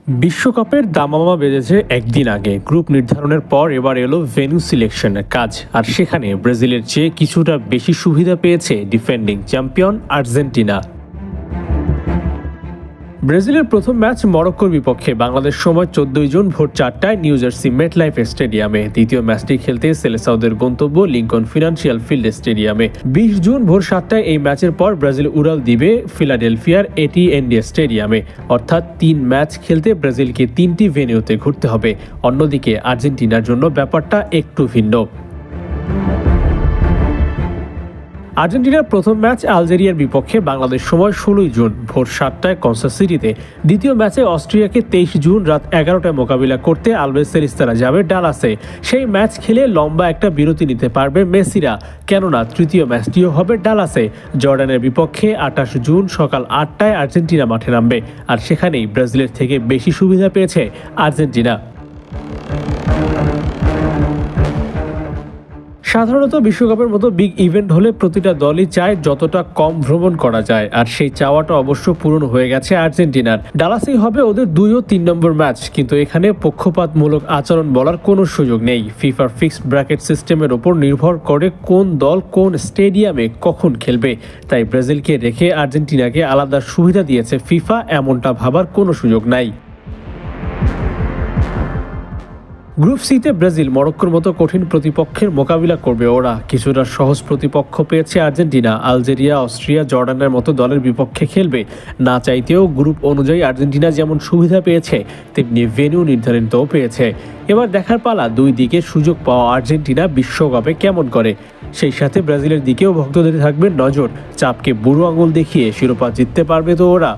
বিশ্বকাপের দামামা বেজেছে একদিন আগে। গ্রুপ নির্ধারণের পর এবার এলো ভেন্যু সিলেকশনের কাজ, আর সেখানে ব্রাজিলের চেয়ে কিছুটা বেশি সুবিধা পেয়েছে ডিফেন্ডিং চ্যাম্পিয়ন আর্জেন্টিনা। ব্রাজিলের প্রথম ম্যাচ মরক্কোর বিপক্ষে বাংলাদেশ সময় 14 জুন ভোর 4টায় নিউ জার্সি মেটলাইফ স্টেডিয়ামে। দ্বিতীয় ম্যাচটি খেলতে সেলেসাওদের গন্তব্য লিঙ্কন ফিনান্সিয়াল ফিল্ড স্টেডিয়ামে। 20 জুন ভোর 7টায় এই ম্যাচের পর ব্রাজিল উড়াল দিবে ফিলাডেলফিয়ার এটিএনডি স্টেডিয়ামে। অর্থাৎ 3 ম্যাচ খেলতে ব্রাজিলকে 3টি ভেন্যুতে ঘুরতে হবে। অন্যদিকে আর্জেন্টিনার জন্য ব্যাপারটা একটু ভিন্ন। আর্জেন্টিনার প্রথম ম্যাচ আলজেরিয়ার বিপক্ষে বাংলাদেশ সময় 16 জুন ভোর 7টায় কনসাস সিটিতে। দ্বিতীয় ম্যাচে অস্ট্রিয়াকে 23 জুন রাত 11টায় মোকাবিলা করতে আলবেসেরিস্তারা যাবে ডালাসে। সেই ম্যাচ খেলে লম্বা একটা বিরতি নিতে পারবে মেসিরা, কেননা তৃতীয় ম্যাচটিও হবে ডালাসে। জর্ডানের বিপক্ষে 28 জুন সকাল 8টায় আর্জেন্টিনা মাঠে নামবে, আর সেখানেই ব্রাজিলের থেকে বেশি সুবিধা পেয়েছে আর্জেন্টিনা। সাধারণত বিশ্বকাপের মতো বিগ ইভেন্ট হলে প্রতিটা দলই চায় যতটা কম ভ্রমণ করা যায়, আর সেই চাওয়াটা অবশ্য পূরণ হয়ে গেছে আর্জেন্টিনার। ডালাসেই হবে ওদের 2 ও 3 নম্বর ম্যাচ, কিন্তু এখানে পক্ষপাতমূলক আচরণ বলার কোনো সুযোগ নেই। ফিফার ফিক্সড ব্র্যাকেট সিস্টেমের ওপর নির্ভর করে কোন দল কোন স্টেডিয়ামে কখন খেলবে। তাই ব্রাজিলকে রেখে আর্জেন্টিনাকে আলাদা সুবিধা দিয়েছে ফিফা, এমনটা ভাবার কোনো সুযোগ নাই। গ্রুপ সিতে ব্রাজিল মরক্কোর মতো কঠিন প্রতিপক্ষের মোকাবিলা করবে ওরা। কিছুটা সহজ প্রতিপক্ষ পেয়েছে আর্জেন্টিনা। আলজেরিয়া, অস্ট্রিয়া, জর্ডানের মতো দলের বিপক্ষে খেলবে। না চাইতেও গ্রুপ অনুযায়ী আর্জেন্টিনা যেমন সুবিধা পেয়েছে, তেমনি ভেন্যু নির্ধারিতও পেয়েছে। এবার দেখার পালা দুই দিকে সুযোগ পাওয়া আর্জেন্টিনা বিশ্বকাপে কেমন করে। সেই সাথে ব্রাজিলের দিকেও ভক্তদের থাকবে নজর। চাপকে বুড়ো আঙুল দেখিয়ে শিরোপা জিততে পারবে তো ওরা।